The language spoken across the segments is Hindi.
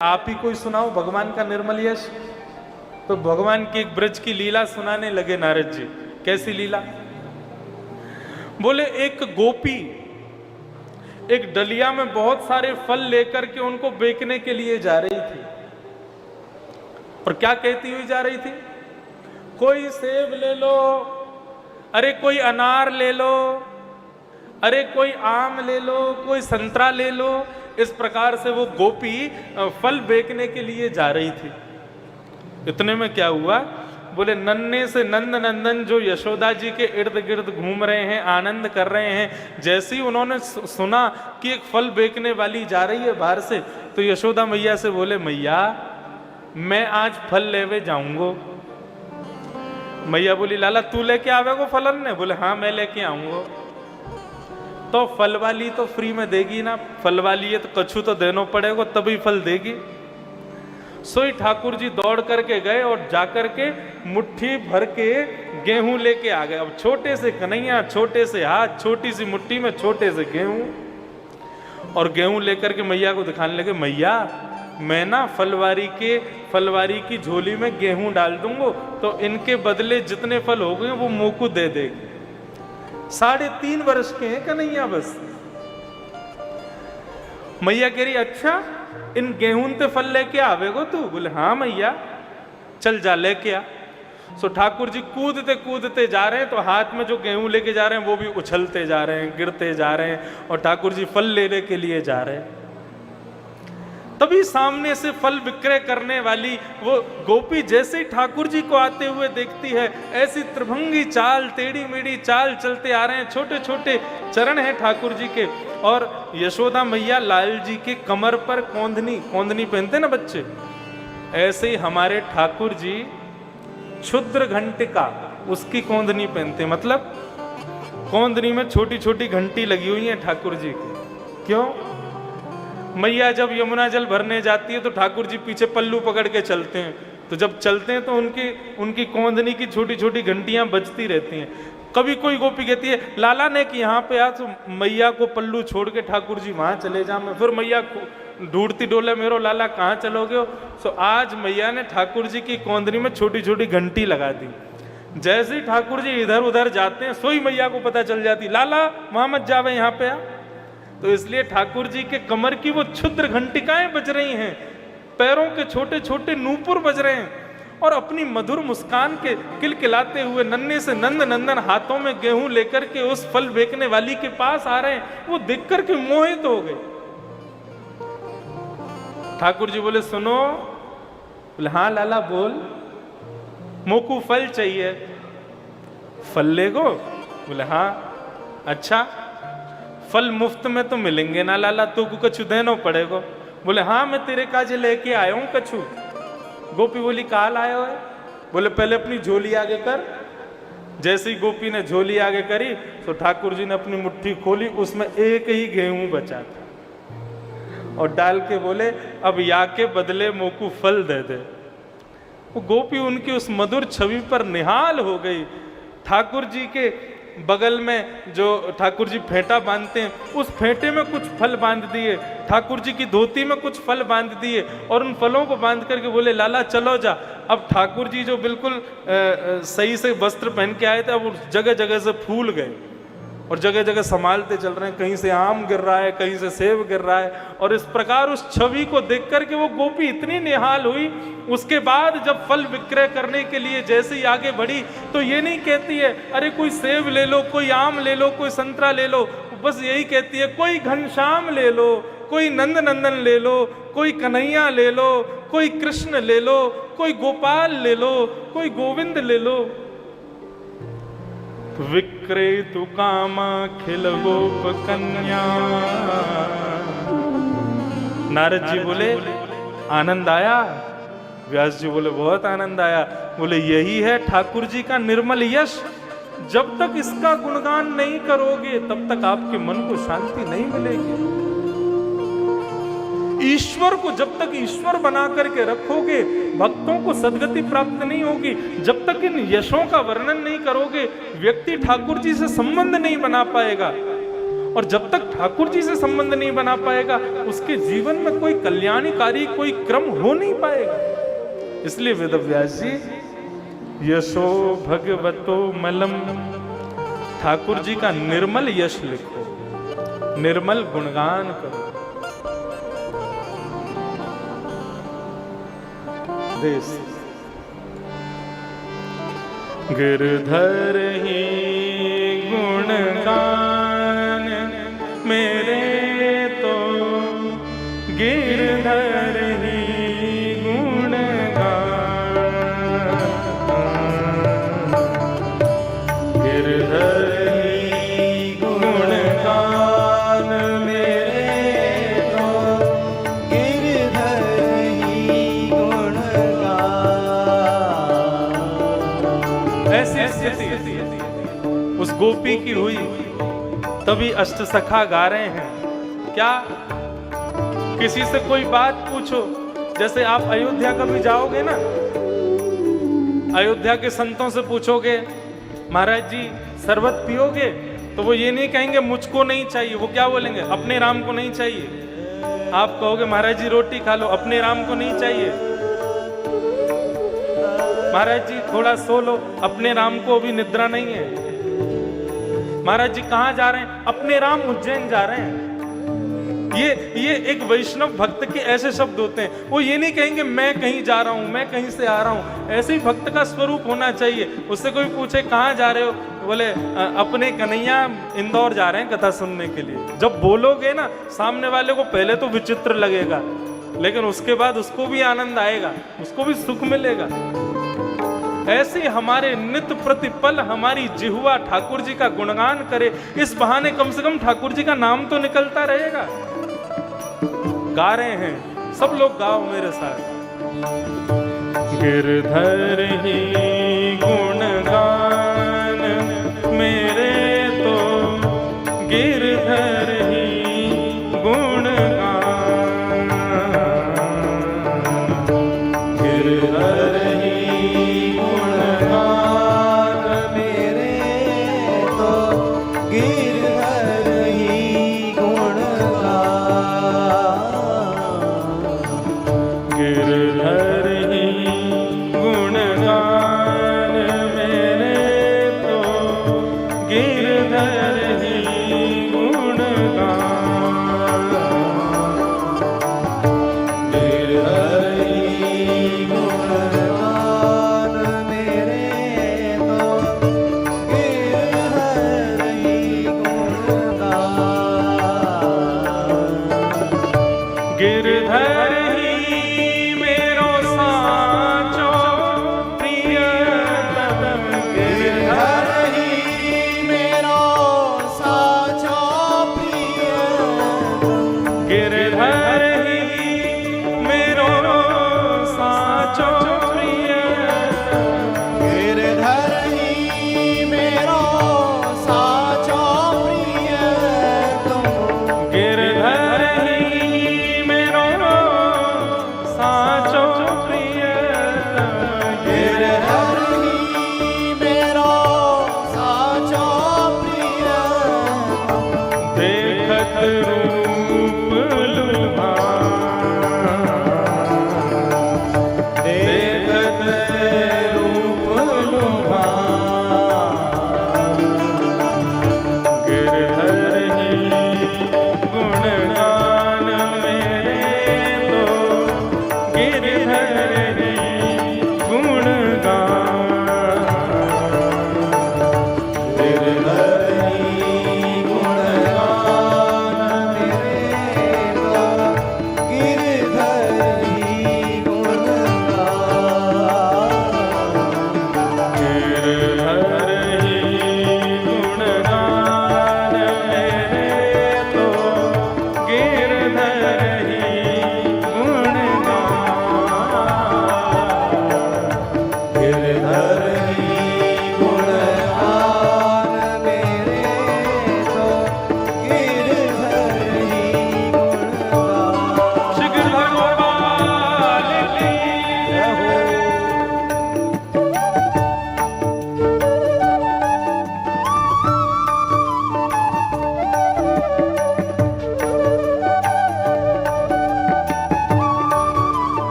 आप ही कोई सुनाओ भगवान का निर्मल यश। तो भगवान की एक ब्रज की लीला सुनाने लगे नारद जी। कैसी लीला? बोले एक गोपी एक डलिया में बहुत सारे फल लेकर के उनको बेचने के लिए जा रही थी। और क्या कहती हुई जा रही थी? कोई सेब ले लो, अरे कोई अनार ले लो, अरे कोई आम ले लो, कोई संतरा ले लो। इस प्रकार से वो गोपी फल बेचने के लिए जा रही थी। इतने में क्या हुआ? बोले नन्हे से नंद नंदन जो यशोदा जी के इर्द गिर्द घूम रहे हैं, आनंद कर रहे हैं, जैसे ही उन्होंने सुना कि एक फल बेचने वाली जा रही है बाहर से, तो यशोदा मैया से बोले मैया मैं आज फल लेवे जाऊंगो। मैया बोली लाला तू लेके आवेगो फलन ने? बोले हाँ मैं लेके आऊंगो। तो फल वाली तो फ्री में देगी ना, फल वाली है तो कछु तो देना पड़ेगा तभी फल देगी। सोई ठाकुर जी दौड़ करके गए और जाकर के मुट्ठी भर के गेहूं लेके आ गए। अब छोटे से कन्हैया, छोटे से हाथ, छोटी सी मुट्ठी में छोटे से गेहूं, और गेहूं लेकर के मैया को दिखाने लगे मैया मैं ना फलवारी की झोली में गेहूं डाल दूंगा तो इनके बदले जितने फल हो गए वो मोकू दे देगी। 3.5 वर्ष के हैं कन्हैया बस। मैया कह रही अच्छा इन गेहूं ते फल लेके आवेगो तू? बोले हाँ मैया चल जा लेके आ। सो ठाकुर जी कूदते कूदते जा रहे हैं, तो हाथ में जो गेहूं लेके जा रहे हैं वो भी उछलते जा रहे हैं, गिरते जा रहे हैं, और ठाकुर जी फल लेने के लिए जा रहे हैं। तभी सामने से फल विक्रय करने वाली वो गोपी जैसे ही ठाकुर जी को आते हुए देखती है, ऐसी त्रिभंगी चाल, टेढ़ी मेढ़ी चाल चलते आ रहे हैं, छोटे छोटे चरण हैं ठाकुर जी के, और यशोदा मैया लाल जी के कमर पर कौंधनी पहनते ना बच्चे, ऐसे ही हमारे ठाकुर जी क्षुद्र घंटिका उसकी कौंधनी पहनते। मतलब कौंधनी में छोटी छोटी घंटी लगी हुई है ठाकुर जी की। क्यों? मैया जब यमुना जल भरने जाती है तो ठाकुर जी पीछे पल्लू पकड़ के चलते हैं, तो जब चलते हैं तो उनकी कौंधनी की छोटी छोटी घंटियां बजती रहती हैं। कभी कोई गोपी कहती है लाला ने कि यहाँ पे आ, तो मैया को पल्लू छोड़ के ठाकुर जी वहां चले जा। मैं फिर मैया ढूंढती डोले मेरो लाला कहाँ चलोगे हो? सो आज मैया ने ठाकुर जी की कौंधनी में छोटी छोटी घंटी लगा दी। जैसे ही ठाकुर जी इधर उधर जाते हैं सोई मैया को पता चल जाती लाला वहां मत जावे यहाँ पे आ। तो इसलिए ठाकुर जी के कमर की वो क्षुद्र घंटिकाएं बज रही हैं, पैरों के छोटे छोटे नूपुर बज रहे हैं, और अपनी मधुर मुस्कान के किलकिलाते हुए नन्हे से नंद नंदन हाथों में गेहूं लेकर के उस फल बेचने वाली के पास आ रहे हैं। वो देख करके मोहित हो गए। ठाकुर जी बोले सुनो। बोले हाँ लाला बोल। मोकू फल चाहिए। फल लेगो? बोले हाँ। अच्छा फल मुफ्त में तो मिलेंगे ना लाला, तू को कछु देना पड़ेगा? बोले हाँ मैं तेरे काज लेके आया हूं कछु। गोपी बोली काल आया है? बोले पहले अपनी झोली आगे कर। जैसे ही गोपी ने झोली आगे करी तो ठाकुर जी ने अपनी मुट्ठी खोली, उसमें एक ही गेहूं बचा था, और डाल के बोले अब या के बदले मोकू फल दे दे। वो गोपी उनकी उस मधुर छवि पर निहाल हो गई। ठाकुर जी के बगल में जो ठाकुर जी फेंटा बांधते हैं उस फेंटे में कुछ फल बांध दिए, ठाकुर जी की धोती में कुछ फल बांध दिए, और उन फलों को बांध करके बोले लाला चलो जा। अब ठाकुर जी जो बिल्कुल सही से वस्त्र पहन के आए थे, अब जगह जगह से फूल गए और जगह जगह संभालते चल रहे हैं, कहीं से आम गिर रहा है, कहीं से सेब गिर रहा है। और इस प्रकार उस छवि को देख करके वो गोपी इतनी निहाल हुई। उसके बाद जब फल विक्रय करने के लिए जैसे ही आगे बढ़ी तो ये नहीं कहती है अरे कोई सेब ले लो, कोई आम ले लो, कोई संतरा ले लो, बस यही कहती है कोई घनश्याम ले लो, कोई नंद नंदन ले लो, कोई कन्हैया ले लो, कोई कृष्ण ले लो, कोई गोपाल ले लो, कोई गोविंद ले लो। विक्रेतु कामा खिल गोप कन्या। नारद जी बोले आनंद आया? व्यास जी बोले बहुत आनंद आया। बोले यही है ठाकुर जी का निर्मल यश। जब तक इसका गुणगान नहीं करोगे तब तक आपके मन को शांति नहीं मिलेगी। ईश्वर को जब तक ईश्वर बना करके रखोगे भक्तों को सदगति प्राप्त नहीं होगी। जब तक इन यशों का वर्णन नहीं करोगे व्यक्ति ठाकुर जी से संबंध नहीं बना पाएगा। और जब तक ठाकुर जी से संबंध नहीं बना पाएगा उसके जीवन में कोई कल्याणकारी कोई क्रम हो नहीं पाएगा। इसलिए वेदव्यास जी यशो भगवतो मलम, ठाकुर जी का निर्मल यश लिखो, निर्मल गुणगान करो। देश गिरधर ही गुणगान मेरे तो गिरधर ही गुणगान, गिरधर ही गुणगान मेरे तो गिरधर ही गुणगान। ऐसी स्थिति उस गोपी की हुई, तभी अष्टसखा गा रहे हैं क्या? किसी से कोई बात पूछो, जैसे आप अयोध्या कभी जाओगे ना, अयोध्या के संतों से पूछोगे महाराज जी शरबत पियोगे, तो वो ये नहीं कहेंगे मुझको नहीं चाहिए, वो क्या बोलेंगे? अपने राम को नहीं चाहिए। आप कहोगे महाराज जी रोटी खा लो, अपने राम को नहीं चाहिए। महाराज जी थोड़ा सो लो, अपने राम को अभी निद्रा नहीं है। महाराज जी कहाँ जा रहे हैं? अपने राम उज्जैन जा रहे हैं। ये एक वैष्णव भक्त के ऐसे शब्द होते हैं। वो ये नहीं कहेंगे मैं कहीं जा रहा हूं, मैं कहीं से आ रहा हूं। ऐसे ही भक्त का स्वरूप होना चाहिए। उससे कोई पूछे कहाँ जा रहे हो, बोले अपने कन्हैया इंदौर जा रहे हैं कथा सुनने के लिए। जब बोलोगे ना, सामने वाले को पहले तो विचित्र लगेगा, लेकिन उसके बाद उसको भी आनंद आएगा, उसको भी सुख मिलेगा। ऐसे हमारे नित्य प्रतिपल हमारी जिह्वा ठाकुर जी का गुणगान करे। इस बहाने कम से कम ठाकुर जी का नाम तो निकलता रहेगा। गा रहे हैं, सब लोग गाओ मेरे साथ। गिरधर ही गुणगान मेरे तो गिरधर ही गुणगान, गिरधर ही गुणगान मेरे तो गिरधर ही गुणगान। गिरधर ही गुणगान मेरे तो गिरधर ही गुणगान, गिरधर ही गुणगान मेरे तो गिरधर ही गुणगान। गिरधर ही मेरो साचो प्रियतम, गिरधर ही मेरो साचो प्रियतम। गिरधर ही मेरो साचो प्रियतम, गिरधर ही मेरो साचो प्रियतम। गिरधर ही मेरो साचो प्रियतम, गिरधर ही मेरो साचो प्रियतम। देखत रूप लुभान,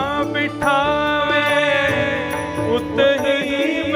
जहाँ बिठावे उत ही